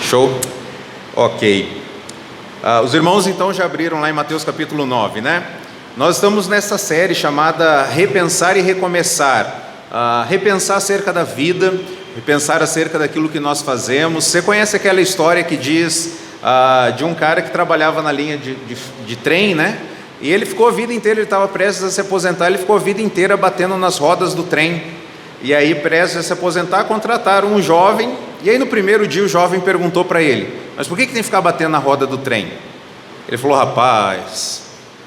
Show? Ok. Os irmãos então já abriram lá em Mateus capítulo 9, né? Nós estamos nessa série chamada Repensar e Recomeçar. Repensar acerca da vida, repensar acerca daquilo que nós fazemos. Você conhece aquela história que diz de um cara que trabalhava na linha de trem, né? E ele ficou a vida inteira, ele estava prestes a se aposentar, ele ficou a vida inteira batendo nas rodas do trem. E aí, prestes a se aposentar, contrataram um jovem. E aí no primeiro dia o jovem perguntou para ele: mas por que tem que ficar batendo na roda do trem? Ele falou: rapaz,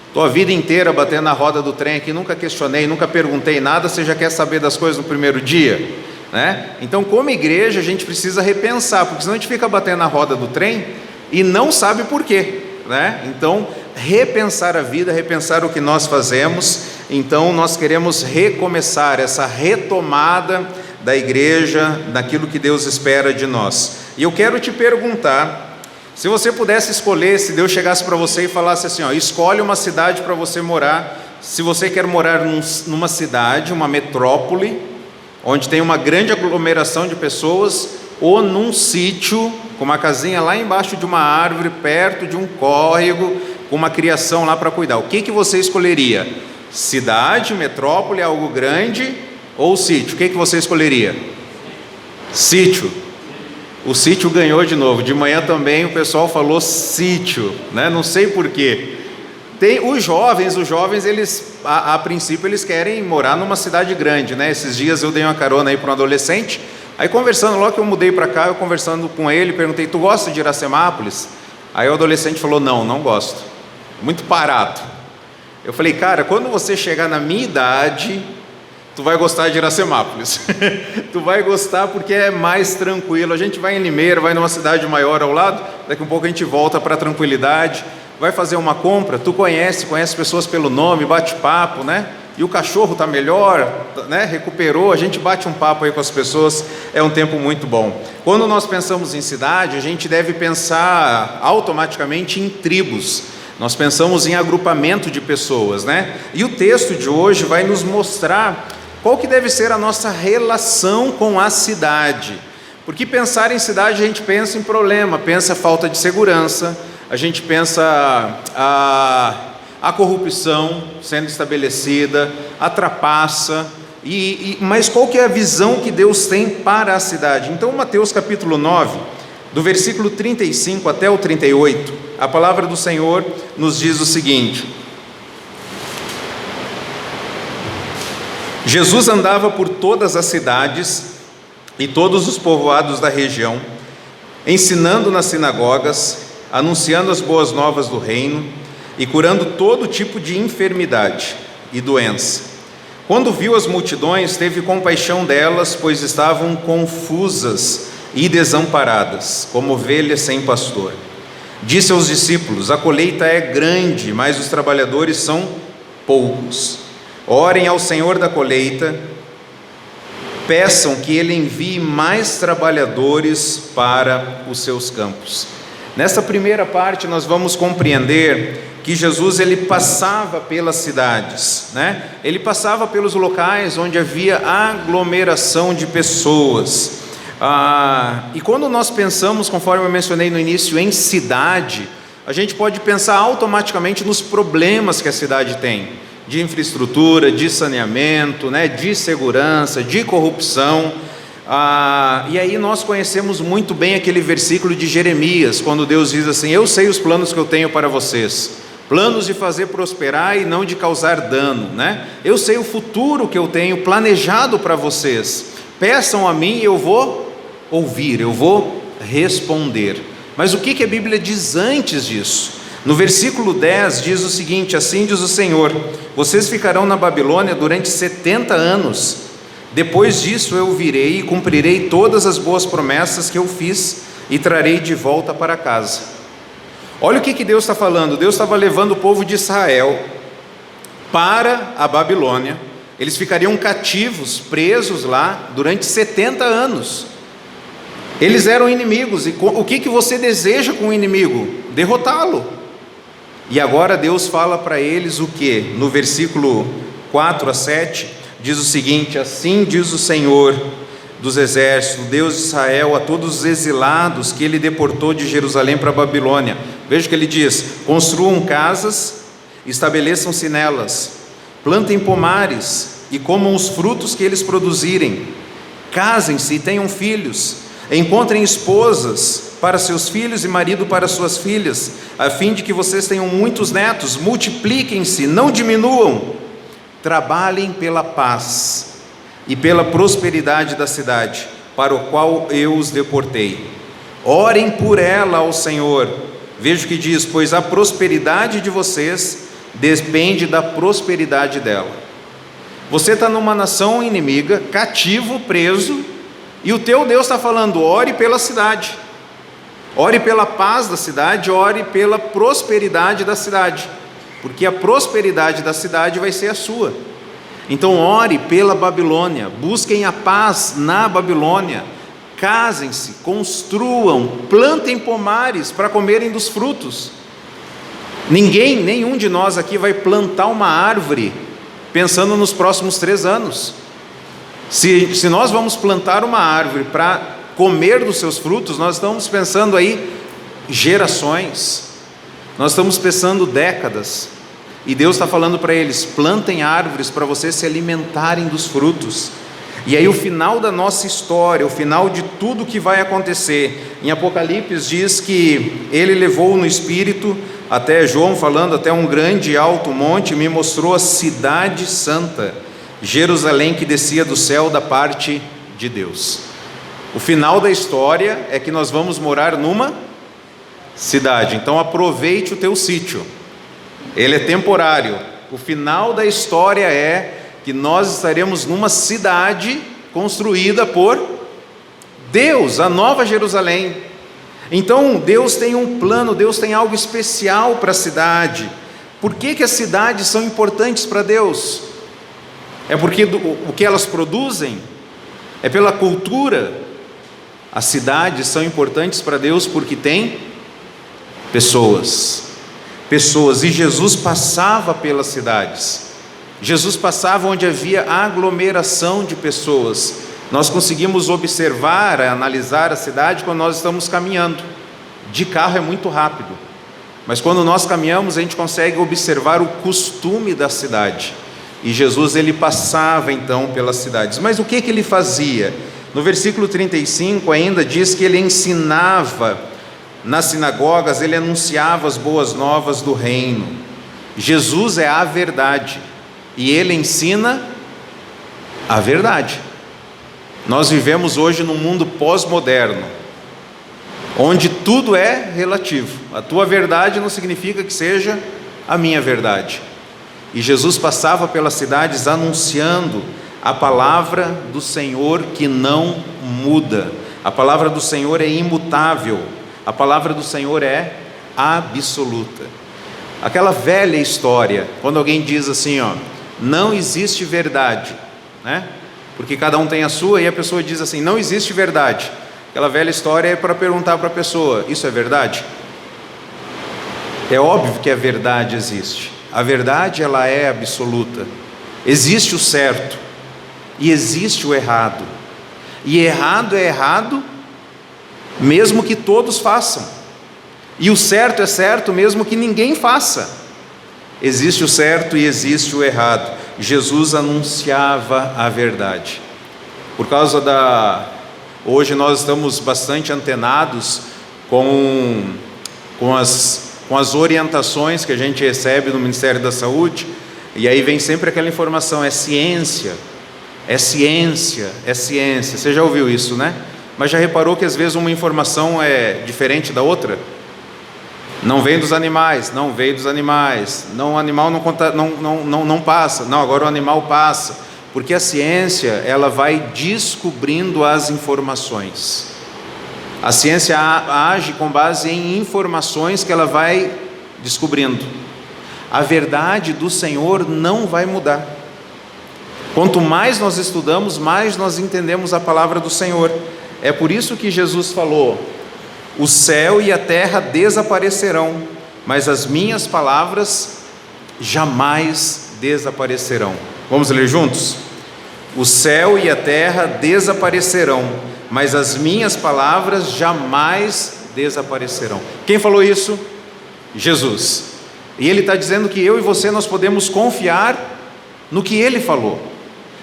estou a vida inteira batendo na roda do trem aqui, nunca questionei, nunca perguntei nada, você já quer saber das coisas no primeiro dia? Né? Então, como igreja, a gente precisa repensar, porque senão a gente fica batendo na roda do trem e não sabe por quê, né? Então, repensar a vida, repensar o que nós fazemos. Então nós queremos recomeçar essa retomada da igreja, daquilo que Deus espera de nós. E eu quero te perguntar, se você pudesse escolher, se Deus chegasse para você e falasse assim, escolhe uma cidade para você morar, se você quer morar numa cidade, uma metrópole, onde tem uma grande aglomeração de pessoas, ou num sítio, com uma casinha lá embaixo de uma árvore, perto de um córrego, com uma criação lá para cuidar, o que você escolheria? Cidade, metrópole, algo grande ou sítio? O que você escolheria? Sítio. O sítio ganhou de novo. De manhã também o pessoal falou sítio, né? Não sei porquê. Tem os jovens, eles, a princípio, eles querem morar numa cidade grande, né? Esses dias eu dei uma carona aí para um adolescente, aí conversando, logo que eu mudei para cá, eu conversando com ele, perguntei: tu gosta de Iracemápolis? Aí o adolescente falou: não gosto, muito parado. Eu falei: cara, quando você chegar na minha idade, tu vai gostar de Iracemápolis. Tu vai gostar porque é mais tranquilo. A gente vai em Limeira, vai numa cidade maior ao lado, daqui a pouco a gente volta para a tranquilidade, vai fazer uma compra, tu conhece pessoas pelo nome, bate papo, né? E o cachorro está melhor, né? Recuperou, a gente bate um papo aí com as pessoas, é um tempo muito bom. Quando nós pensamos em cidade, a gente deve pensar automaticamente em tribos. Nós pensamos em agrupamento de pessoas, né? E o texto de hoje vai nos mostrar qual que deve ser a nossa relação com a cidade. Porque pensar em cidade, a gente pensa em problema, pensa falta de segurança, a gente pensa a corrupção sendo estabelecida, a trapaça, mas qual que é a visão que Deus tem para a cidade? Então, Mateus capítulo 9, do versículo 35 até o 38, a palavra do Senhor nos diz o seguinte: Jesus andava por todas as cidades e todos os povoados da região, ensinando nas sinagogas, anunciando as boas novas do reino e curando todo tipo de enfermidade e doença. Quando viu as multidões, teve compaixão delas, pois estavam confusas e desamparadas, como ovelhas sem pastor. Disse aos discípulos: a colheita é grande, mas os trabalhadores são poucos. Orem ao Senhor da colheita, peçam que Ele envie mais trabalhadores para os seus campos. Nessa primeira parte nós vamos compreender que Jesus ele passava pelas cidades, né? Ele passava pelos locais onde havia aglomeração de pessoas. E quando nós pensamos, conforme eu mencionei no início, em cidade, a gente pode pensar automaticamente nos problemas que a cidade tem, de infraestrutura, de saneamento, né, de segurança, de corrupção. E aí nós conhecemos muito bem aquele versículo de Jeremias, quando Deus diz assim: eu sei os planos que eu tenho para vocês, planos de fazer prosperar e não de causar dano, né? Eu sei o futuro que eu tenho planejado para vocês, peçam a mim e eu vou ouvir, eu vou responder. Mas o que a Bíblia diz antes disso? No versículo 10 diz o seguinte: assim diz o Senhor: vocês ficarão na Babilônia durante 70 anos, depois disso eu virei e cumprirei todas as boas promessas que eu fiz e trarei de volta para casa. Olha o que Deus está falando. Deus estava levando o povo de Israel para a Babilônia. Eles ficariam cativos, presos lá durante 70 anos. Eles eram inimigos, e o que você deseja com o inimigo? Derrotá-lo. E agora Deus fala para eles o que? No versículo 4 a 7, diz o seguinte: assim diz o Senhor dos exércitos, o Deus de Israel, a todos os exilados que ele deportou de Jerusalém para a Babilônia. Veja o que ele diz: construam casas, estabeleçam-se nelas, plantem pomares e comam os frutos que eles produzirem, casem-se e tenham filhos, encontrem esposas para seus filhos e marido para suas filhas, a fim de que vocês tenham muitos netos, multipliquem-se, não diminuam, trabalhem pela paz e pela prosperidade da cidade, para o qual eu os deportei. Orem por ela ao Senhor. Veja o que diz: pois a prosperidade de vocês depende da prosperidade dela. Você está numa nação inimiga, cativo, preso, e o teu Deus está falando: ore pela cidade, ore pela paz da cidade, ore pela prosperidade da cidade, porque a prosperidade da cidade vai ser a sua. Então ore pela Babilônia, busquem a paz na Babilônia, casem-se, construam, plantem pomares para comerem dos frutos. Nenhum de nós aqui vai plantar uma árvore pensando nos próximos 3 anos. Se nós vamos plantar uma árvore para comer dos seus frutos, nós estamos pensando aí gerações, nós estamos pensando décadas. E Deus está falando para eles: plantem árvores para vocês se alimentarem dos frutos. E aí o final da nossa história, o final de tudo que vai acontecer, em Apocalipse diz que ele levou no Espírito, até João falando, até um grande e alto monte, e me mostrou a cidade santa, Jerusalém, que descia do céu da parte de Deus. O final da história é que nós vamos morar numa cidade. Então aproveite o teu sítio, ele é temporário. O final da história é que nós estaremos numa cidade construída por Deus, a Nova Jerusalém. Então Deus tem um plano, Deus tem algo especial para a cidade. Por que as cidades são importantes para Deus? É porque o que elas produzem? É pela cultura? As cidades são importantes para Deus porque tem pessoas, e Jesus passava pelas cidades, Jesus passava onde havia aglomeração de pessoas. Nós conseguimos observar, analisar a cidade quando nós estamos caminhando. De carro é muito rápido, mas quando nós caminhamos a gente consegue observar o costume da cidade. E Jesus, ele passava então pelas cidades. Mas o que ele fazia? No versículo 35 ainda diz que ele ensinava nas sinagogas, ele anunciava as boas novas do reino. Jesus é a verdade e ele ensina a verdade. Nós vivemos hoje num mundo pós-moderno, onde tudo é relativo. A tua verdade não significa que seja a minha verdade. E Jesus passava pelas cidades anunciando a palavra do Senhor, que não muda. A palavra do Senhor é imutável. A palavra do Senhor é absoluta. Aquela velha história, quando alguém diz assim, não existe verdade, né? Porque cada um tem a sua, e a pessoa diz assim, não existe verdade. Aquela velha história é para perguntar para a pessoa: isso é verdade? É óbvio que a verdade existe. A verdade, ela é absoluta. Existe o certo e existe o errado. E errado é errado, mesmo que todos façam. E o certo é certo, mesmo que ninguém faça. Existe o certo e existe o errado. Jesus anunciava a verdade. Por causa hoje nós estamos bastante antenados com as orientações que a gente recebe do Ministério da Saúde, e aí vem sempre aquela informação: é ciência, é ciência, é ciência. Você já ouviu isso, né? Mas já reparou que às vezes uma informação é diferente da outra? Não vem dos animais, não veio dos animais, não, o animal não passa, não, agora o animal passa, porque a ciência, ela vai descobrindo as informações. A ciência age com base em informações que ela vai descobrindo. A verdade do Senhor não vai mudar. Quanto mais nós estudamos, mais nós entendemos a palavra do Senhor. É por isso que Jesus falou: o céu e a terra desaparecerão, mas as minhas palavras jamais desaparecerão. Vamos ler juntos? O céu e a terra desaparecerão, mas as minhas palavras jamais desaparecerão. Quem falou isso? Jesus. E Ele está dizendo que eu e você, nós podemos confiar no que Ele falou,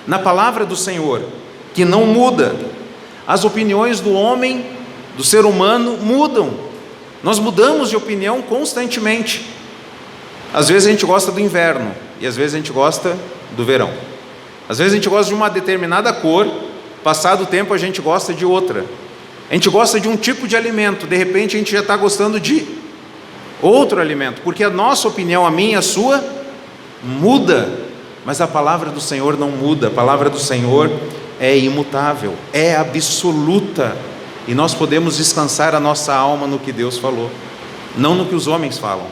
na palavra do Senhor, que não muda. As opiniões do homem, do ser humano, mudam. Nós mudamos de opinião constantemente. Às vezes a gente gosta do inverno, e às vezes a gente gosta do verão. Às vezes a gente gosta de uma determinada cor, passado o tempo a gente gosta de outra. A gente gosta de um tipo de alimento, de repente a gente já está gostando de outro alimento, porque a nossa opinião, a minha, a sua, muda, mas a palavra do Senhor não muda. A palavra do Senhor é imutável, é absoluta, e nós podemos descansar a nossa alma no que Deus falou, não no que os homens falam,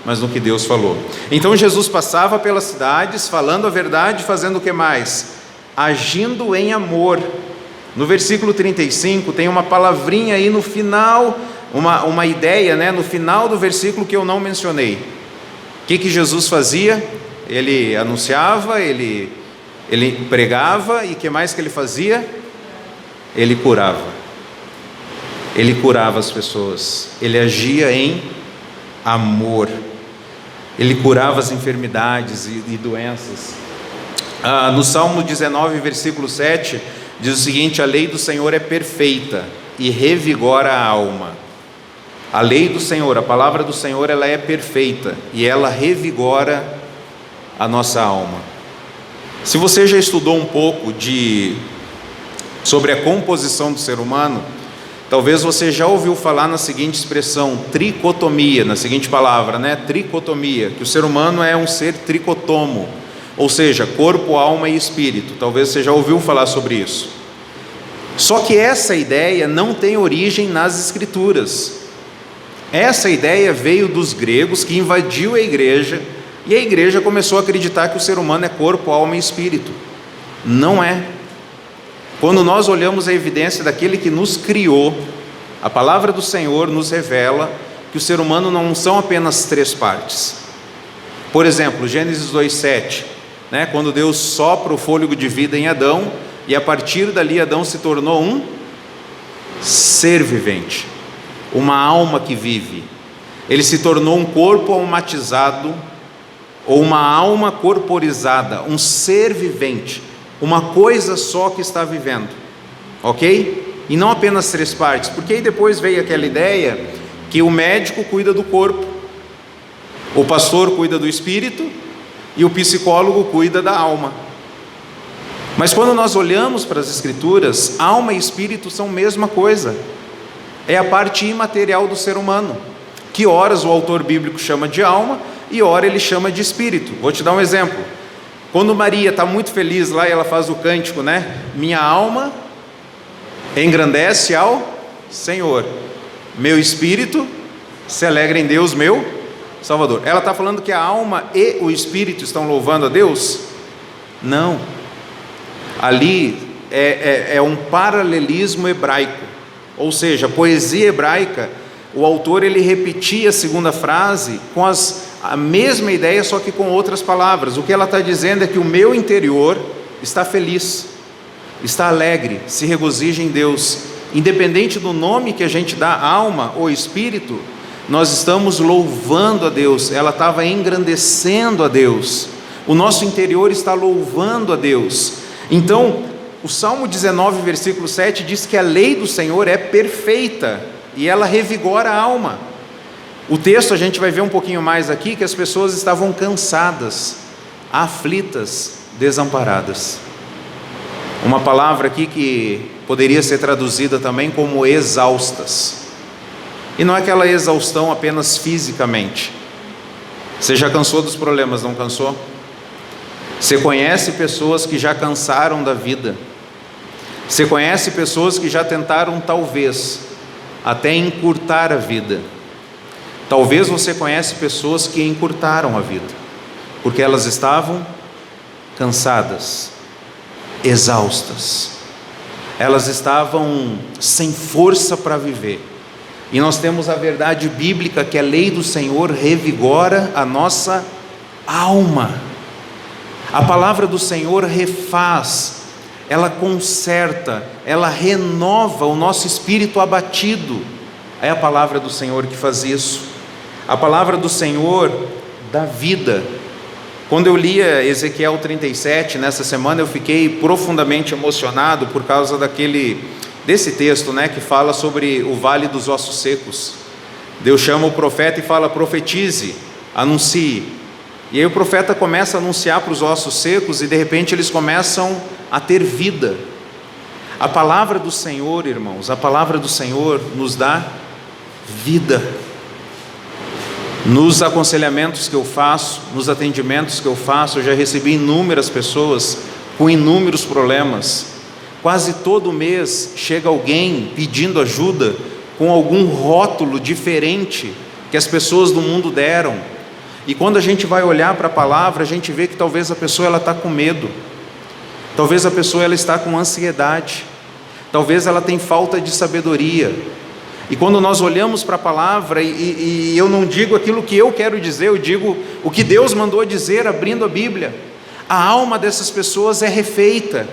mas no que Deus falou. Então Jesus passava pelas cidades, falando a verdade, fazendo o que mais? Agindo em amor. No versículo 35 tem uma palavrinha aí no final, uma ideia, né, no final do versículo que eu não mencionei. O que Jesus fazia? Ele anunciava, ele pregava, e o que mais que ele fazia? Ele curava. Ele curava as pessoas, ele agia em amor, ele curava as enfermidades e doenças. No Salmo 19, versículo 7, diz o seguinte: a lei do Senhor é perfeita e revigora a alma. A lei do Senhor, a palavra do Senhor, ela é perfeita e ela revigora a nossa alma. Se você já estudou um pouco sobre a composição do ser humano, talvez você já ouviu falar na seguinte expressão, tricotomia, na seguinte palavra, né? Tricotomia, que o ser humano é um ser tricotomo, ou seja, corpo, alma e espírito. Talvez você já ouviu falar sobre isso. Só que essa ideia não tem origem nas Escrituras. Essa ideia veio dos gregos, que invadiu a igreja, e a igreja começou a acreditar que o ser humano é corpo, alma e espírito. Não é. Quando nós olhamos a evidência daquele que nos criou, a palavra do Senhor nos revela que o ser humano não são apenas três partes. Por exemplo, Gênesis 2:7, né? Quando Deus sopra o fôlego de vida em Adão, e a partir dali Adão se tornou um ser vivente, uma alma que vive. Ele se tornou um corpo almatizado, ou uma alma corporizada, um ser vivente, uma coisa só que está vivendo, ok? E não apenas três partes, porque aí depois veio aquela ideia que o médico cuida do corpo, o pastor cuida do espírito e o psicólogo cuida da alma. Mas quando nós olhamos para as Escrituras, alma e espírito são a mesma coisa, é a parte imaterial do ser humano, que horas o autor bíblico chama de alma e ora ele chama de espírito. Vou te dar um exemplo. Quando Maria está muito feliz lá e ela faz o cântico, né? Minha alma engrandece ao Senhor, meu espírito se alegra em Deus, meu Salvador. Ela está falando que a alma e o espírito estão louvando a Deus? Não. Ali é um paralelismo hebraico, ou seja, poesia hebraica. O autor ele repetia a segunda frase com a mesma ideia, só que com outras palavras. O que ela está dizendo é que o meu interior está feliz, está alegre, se regozija em Deus. Independente do nome que a gente dá, alma ou espírito, nós estamos louvando a Deus. Ela estava engrandecendo a Deus. O nosso interior está louvando a Deus. Então, o Salmo 19, versículo 7 diz que a lei do Senhor é perfeita e ela revigora a alma. O texto a gente vai ver um pouquinho mais aqui, que as pessoas estavam cansadas, aflitas, desamparadas. Uma palavra aqui que poderia ser traduzida também como exaustas. E não é aquela exaustão apenas fisicamente. Você já cansou dos problemas, não cansou? Você conhece pessoas que já cansaram da vida. Você conhece pessoas que já tentaram talvez até encurtar a vida. Talvez você conhece pessoas que encurtaram a vida, porque elas estavam cansadas, exaustas. Elas estavam sem força para viver. E nós temos a verdade bíblica que a lei do Senhor revigora a nossa alma. A palavra do Senhor refaz, ela conserta, ela renova o nosso espírito abatido. É a palavra do Senhor que faz isso. A palavra do Senhor dá vida. Quando eu lia Ezequiel 37, nessa semana, eu fiquei profundamente emocionado por causa desse texto, né, que fala sobre o vale dos ossos secos. Deus chama o profeta e fala: profetize, anuncie. E aí o profeta começa a anunciar para os ossos secos e de repente eles começam a ter vida. A palavra do Senhor, irmãos, a palavra do Senhor nos dá vida. Nos aconselhamentos que eu faço, nos atendimentos que eu faço, eu já recebi inúmeras pessoas com inúmeros problemas. Quase todo mês chega alguém pedindo ajuda com algum rótulo diferente que as pessoas do mundo deram. E quando a gente vai olhar para a palavra, a gente vê que talvez a pessoa está com medo, talvez a pessoa ela está com ansiedade, talvez ela tem falta de sabedoria. E quando nós olhamos para a palavra, e eu não digo aquilo que eu quero dizer, eu digo o que Deus mandou dizer abrindo a Bíblia, a alma dessas pessoas é refeita.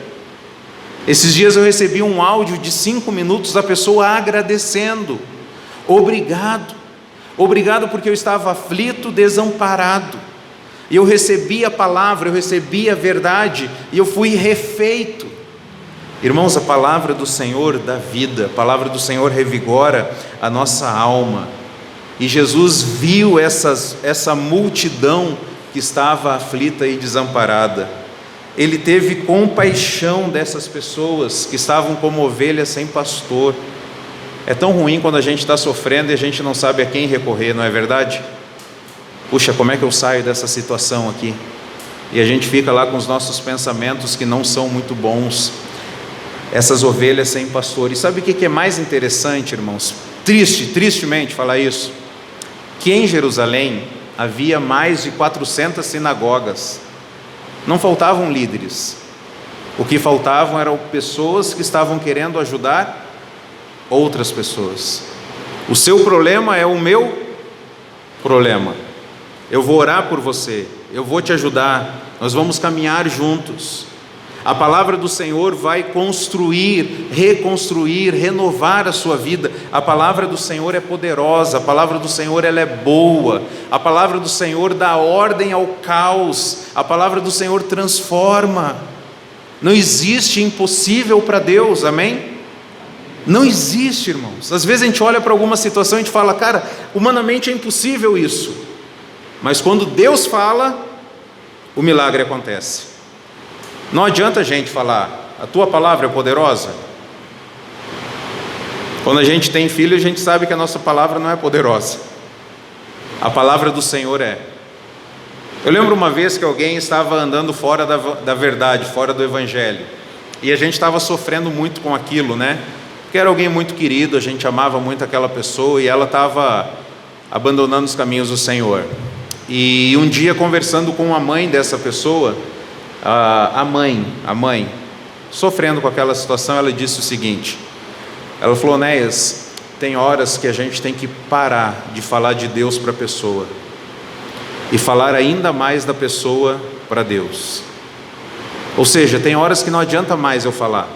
Esses dias eu recebi um áudio de 5 minutos da pessoa agradecendo: obrigado porque eu estava aflito, desamparado, e eu recebi a palavra, eu recebi a verdade, e eu fui refeito. Irmãos, a palavra do Senhor dá vida, a palavra do Senhor revigora a nossa alma. E Jesus viu essa multidão que estava aflita e desamparada. Ele teve compaixão dessas pessoas que estavam como ovelhas sem pastor. É tão ruim quando a gente está sofrendo e a gente não sabe a quem recorrer, não é verdade? Puxa, como é que eu saio dessa situação aqui? E a gente fica lá com os nossos pensamentos que não são muito bons. Essas ovelhas sem pastor. E sabe o que é mais interessante, irmãos? Tristemente falar isso, que em Jerusalém havia mais de 400 sinagogas. Não faltavam líderes. O que faltavam eram pessoas que estavam querendo ajudar outras pessoas. O seu problema é o meu problema. Eu vou orar por você, eu vou te ajudar, nós vamos caminhar juntos. A palavra do Senhor vai construir, reconstruir, renovar a sua vida. A palavra do Senhor é poderosa, a palavra do Senhor ela é boa, a palavra do Senhor dá ordem ao caos, a palavra do Senhor transforma. Não existe impossível para Deus, amém? Não existe, irmãos. Às vezes a gente olha para alguma situação e a gente fala: cara, humanamente é impossível isso. Mas quando Deus fala, o milagre acontece. Não adianta a gente falar: a tua palavra é poderosa. Quando a gente tem filho, a gente sabe que a nossa palavra não é poderosa. A palavra do Senhor é. Eu lembro uma vez que alguém estava andando fora da verdade, fora do Evangelho, e a gente estava sofrendo muito com aquilo, né? Porque era alguém muito querido, a gente amava muito aquela pessoa, e ela estava abandonando os caminhos do Senhor. E um dia, conversando com a mãe dessa pessoa, a mãe, sofrendo com aquela situação, ela disse o seguinte: ela falou: Néias, tem horas que a gente tem que parar de falar de Deus para a pessoa e falar ainda mais da pessoa para Deus. Ou seja, tem horas que não adianta mais eu falar,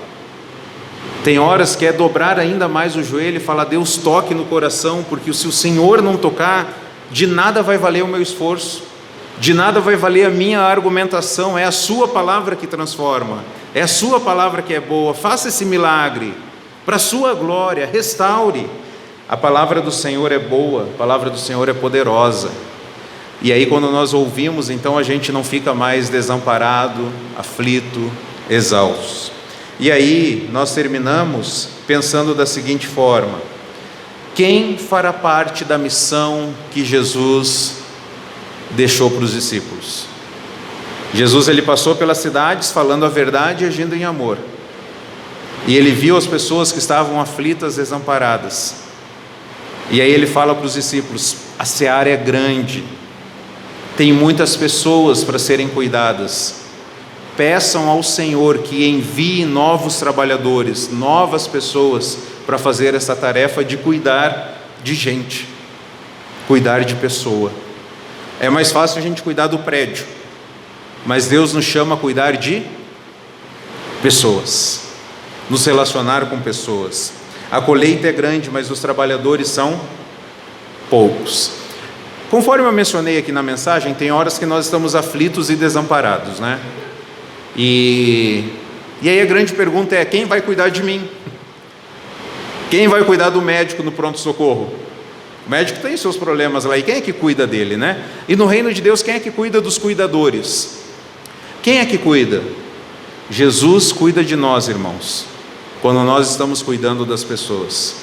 tem horas que é dobrar ainda mais o joelho e falar: Deus, toque no coração, porque se o Senhor não tocar, de nada vai valer o meu esforço, de nada vai valer a minha argumentação. É a sua palavra que transforma, é a sua palavra que é boa. Faça esse milagre para a sua glória, restaure. A palavra do Senhor é boa, a palavra do Senhor é poderosa. E aí quando nós ouvimos, então a gente não fica mais desamparado, aflito, exausto. E aí nós terminamos pensando da seguinte forma: quem fará parte da missão que Jesus deixou para os discípulos? Jesus, ele passou pelas cidades falando a verdade e agindo em amor, e ele viu as pessoas que estavam aflitas, desamparadas, e aí ele fala para os discípulos: a seara é grande, tem muitas pessoas para serem cuidadas, peçam ao Senhor que envie novos trabalhadores, novas pessoas para fazer essa tarefa de cuidar de gente, cuidar de pessoa. É mais fácil a gente cuidar do prédio, mas Deus nos chama a cuidar de pessoas, nos relacionar com pessoas. A colheita é grande, mas os trabalhadores são poucos. Conforme eu mencionei aqui na mensagem, tem horas que nós estamos aflitos e desamparados, né? E aí a grande pergunta é: quem vai cuidar de mim? Quem vai cuidar do médico no pronto-socorro? O médico tem seus problemas lá, e quem é que cuida dele, né? E no reino de Deus, quem é que cuida dos cuidadores? Quem é que cuida? Jesus cuida de nós, irmãos, quando nós estamos cuidando das pessoas.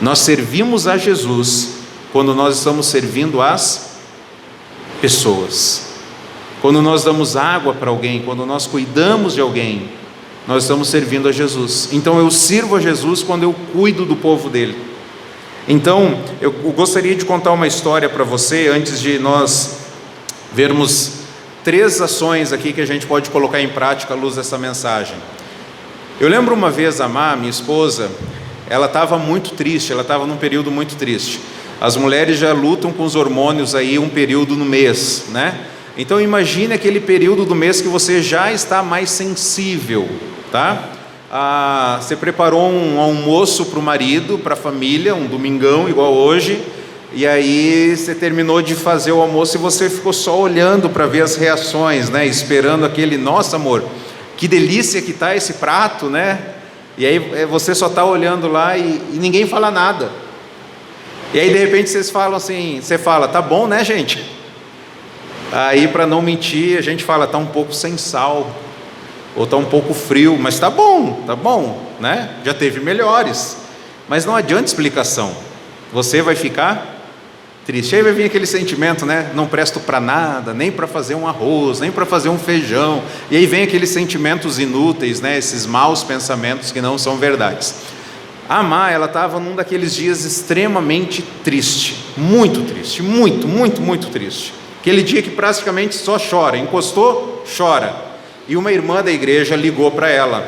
Nós servimos a Jesus quando nós estamos servindo as pessoas. Quando nós damos água para alguém, quando nós cuidamos de alguém, nós estamos servindo a Jesus. Então eu sirvo a Jesus quando eu cuido do povo dele. Então eu gostaria de contar uma história para você, antes de nós vermos 3 ações aqui que a gente pode colocar em prática à luz dessa mensagem. Eu lembro uma vez a minha esposa, ela estava muito triste, ela estava num período muito triste. As mulheres já lutam com os hormônios aí um período no mês, né? Então imagine aquele período do mês que você já está mais sensível, tá? Você preparou um almoço para o marido, para a família, um domingão igual hoje, e aí você terminou de fazer o almoço e você ficou só olhando para ver as reações, né? Esperando aquele: nossa amor, que delícia que está esse prato, né? E aí você só está olhando lá e ninguém fala nada. E aí de repente vocês falam assim, você fala: tá bom, né, gente? Aí, para não mentir, a gente fala: tá um pouco sem sal, ou tá um pouco frio, mas tá bom, né? Já teve melhores. Mas não adianta explicação, você vai ficar triste. Aí vai vir aquele sentimento, né? Não presto para nada, nem para fazer um arroz, nem para fazer um feijão. E aí vem aqueles sentimentos inúteis, né? Esses maus pensamentos que não são verdades. A ela estava num daqueles dias extremamente triste, muito triste, muito triste. Aquele dia que praticamente só chora, encostou, chora. E uma irmã da igreja ligou para ela,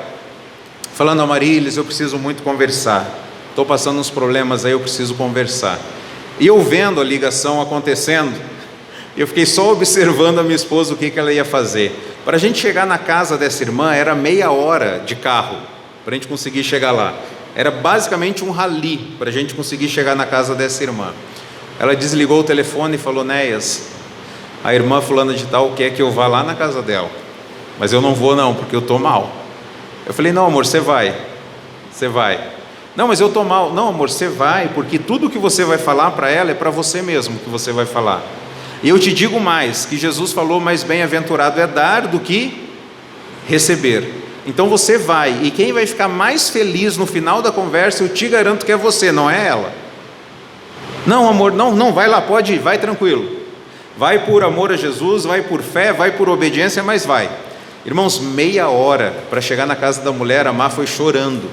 falando: Amarílis, eu preciso muito conversar, estou passando uns problemas aí, eu preciso conversar. E eu vendo a ligação acontecendo, eu fiquei só observando a minha esposa, o que ela ia fazer. Para a gente chegar na casa dessa irmã, era meia hora de carro, para a gente conseguir chegar lá. Era basicamente um rally, para a gente conseguir chegar na casa dessa irmã. Ela desligou o telefone e falou: Néias, a irmã fulana de tal quer que eu vá lá na casa dela, mas eu não vou não, porque eu estou mal. Eu falei: não amor, você vai. Não, mas eu estou mal. Não amor, você vai, porque tudo que você vai falar para ela é para você mesmo que você vai falar. E eu te digo mais, que Jesus falou: mais bem-aventurado é dar do que receber. Então você vai, e quem vai ficar mais feliz no final da conversa, eu te garanto que é você, não é ela. Não amor, não, vai lá, pode ir, vai tranquilo. Vai por amor a Jesus, vai por fé, vai por obediência, mas vai. Irmãos, meia hora para chegar na casa da mulher, a foi chorando.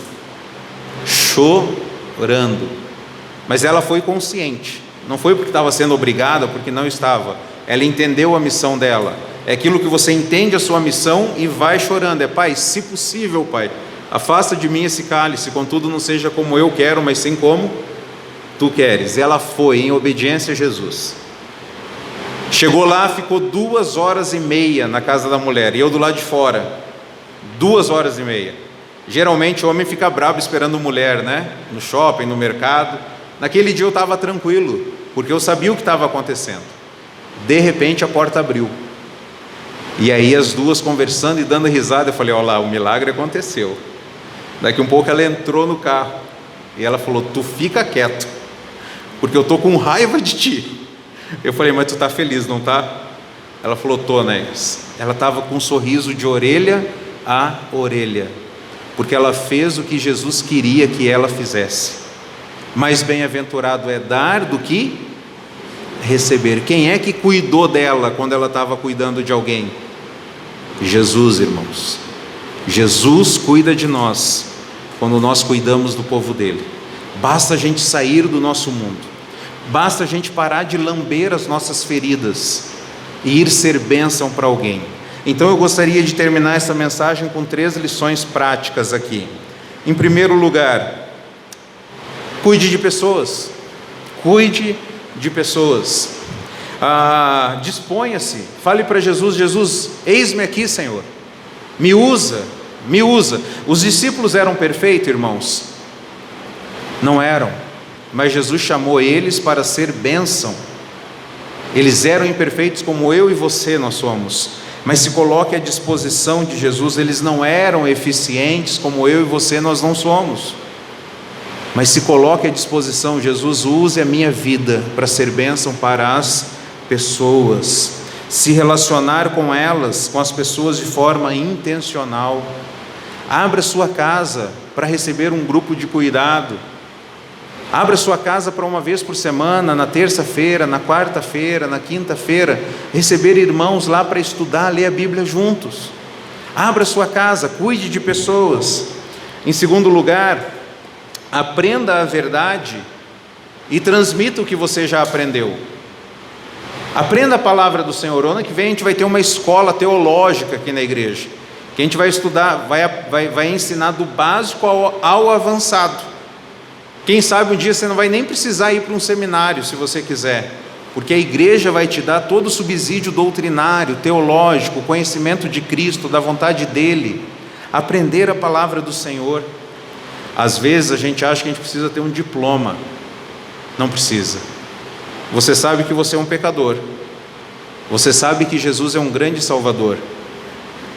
Mas ela foi consciente, não foi porque estava sendo obrigada, porque não estava. Ela entendeu a missão dela. É aquilo que você entende a sua missão e vai chorando. É: Pai, se possível, Pai, afasta de mim esse cálice, contudo não seja como eu quero, mas sim como Tu queres. E ela foi em obediência a Jesus. Chegou lá, ficou 2h30 na casa da mulher, e eu do lado de fora, 2h30. Geralmente o homem fica bravo esperando mulher, né? No shopping, no mercado. Naquele dia eu estava tranquilo, porque eu sabia o que estava acontecendo. De repente a porta abriu, e aí as duas conversando e dando risada. Eu falei: olha lá, o milagre aconteceu. Daqui um pouco ela entrou no carro, e ela falou: tu fica quieto, porque eu estou com raiva de ti. Eu falei: mas tu está feliz, não está? Ela falou: tô, né? Ela estava com um sorriso de orelha a orelha, porque ela fez o que Jesus queria que ela fizesse. Mais bem-aventurado é dar do que receber. Quem é que cuidou dela quando ela estava cuidando de alguém? Jesus, irmãos. Jesus cuida de nós quando nós cuidamos do povo dele. Basta a gente sair do nosso mundo, basta a gente parar de lamber as nossas feridas e ir ser bênção para alguém. Então eu gostaria de terminar essa mensagem com 3 lições práticas aqui. Em primeiro lugar, cuide de pessoas. Cuide de pessoas. Disponha-se, fale para Jesus: Jesus, eis-me aqui, Senhor, me usa, Me usa. Os discípulos eram perfeitos, irmãos? Não eram, mas Jesus chamou eles para ser bênção. Eles eram imperfeitos como eu e você nós somos, mas se coloque à disposição de Jesus. Eles não eram eficientes como eu e você nós não somos, mas se coloque à disposição. Jesus, use a minha vida para ser bênção para as pessoas, se relacionar com elas, com as pessoas de forma intencional. Abra sua casa para receber um grupo de cuidado. Abra sua casa para uma vez por semana, na terça-feira, na quarta-feira, na quinta-feira, receber irmãos lá para estudar, ler a Bíblia juntos. Abra sua casa, cuide de pessoas. Em segundo lugar, aprenda a verdade e transmita o que você já aprendeu. Aprenda a palavra do Senhor. Ano que vem a gente vai ter uma escola teológica aqui na igreja, que a gente vai estudar, vai ensinar do básico ao avançado. Quem sabe um dia você não vai nem precisar ir para um seminário, se você quiser, porque a igreja vai te dar todo o subsídio doutrinário, teológico, conhecimento de Cristo, da vontade dEle, aprender a palavra do Senhor. Às vezes a gente acha que a gente precisa ter um diploma. Não precisa. Você sabe que você é um pecador. Você sabe que Jesus é um grande Salvador.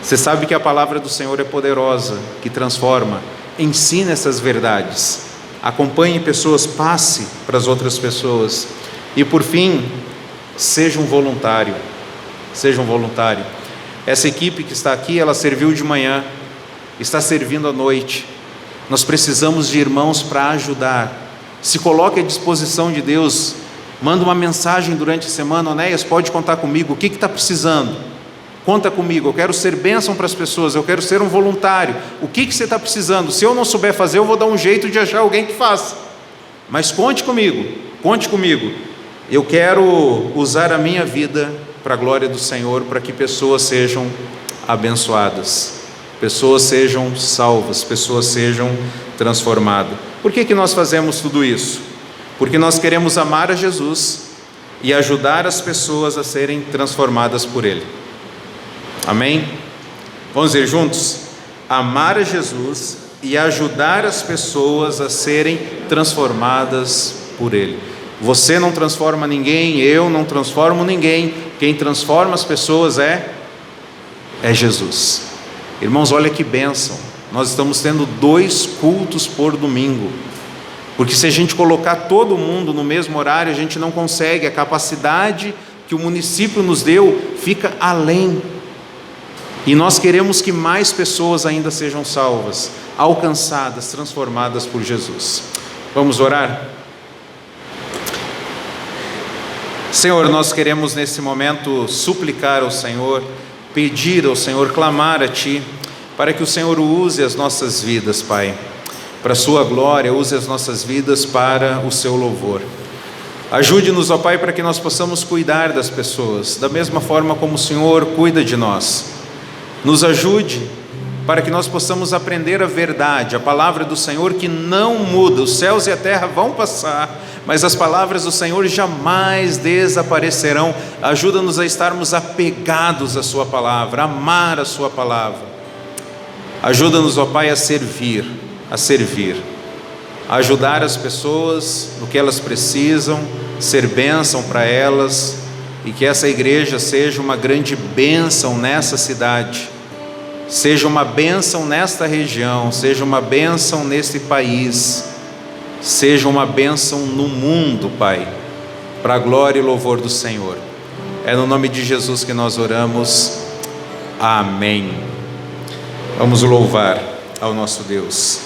Você sabe que a palavra do Senhor é poderosa, que transforma. Ensine essas verdades. Acompanhe pessoas, passe para as outras pessoas. E por fim, seja um voluntário. Seja um voluntário. Essa equipe que está aqui, ela serviu de manhã, está servindo à noite. Nós precisamos de irmãos para ajudar. Se coloque à disposição de Deus. Manda uma mensagem durante a semana: Onéias, pode contar comigo, o que está precisando? Conta comigo, eu quero ser bênção para as pessoas, eu quero ser um voluntário. O que você está precisando? Se eu não souber fazer, eu vou dar um jeito de achar alguém que faça. Mas conte comigo, conte comigo. Eu quero usar a minha vida para a glória do Senhor, para que pessoas sejam abençoadas, pessoas sejam salvas, pessoas sejam transformadas. Por que nós fazemos tudo isso? Porque nós queremos amar a Jesus e ajudar as pessoas a serem transformadas por Ele. Amém? Vamos dizer juntos? Amar a Jesus e ajudar as pessoas a serem transformadas por Ele. Você não transforma ninguém, eu não transformo ninguém. Quem transforma as pessoas é Jesus. Irmãos, olha que bênção. Nós estamos tendo 2 cultos por domingo. Porque se a gente colocar todo mundo no mesmo horário, a gente não consegue. A capacidade que o município nos deu fica além. E nós queremos que mais pessoas ainda sejam salvas, alcançadas, transformadas por Jesus. Vamos orar? Senhor, nós queremos nesse momento suplicar ao Senhor, pedir ao Senhor, clamar a Ti, para que o Senhor use as nossas vidas, Pai, para a Sua glória, use as nossas vidas para o Seu louvor. Ajude-nos, ó Pai, para que nós possamos cuidar das pessoas, da mesma forma como o Senhor cuida de nós. Nos ajude para que nós possamos aprender a verdade, a palavra do Senhor que não muda. Os céus e a terra vão passar, mas as palavras do Senhor jamais desaparecerão. Ajuda-nos a estarmos apegados à Sua palavra, a amar a Sua palavra. Ajuda-nos, ó Pai, a servir, a ajudar as pessoas no que elas precisam, ser bênção para elas, e que essa igreja seja uma grande bênção nessa cidade, seja uma bênção nesta região, seja uma bênção nesse país, seja uma bênção no mundo, Pai, para a glória e louvor do Senhor. É no nome de Jesus que nós oramos. Amém. Vamos louvar ao nosso Deus.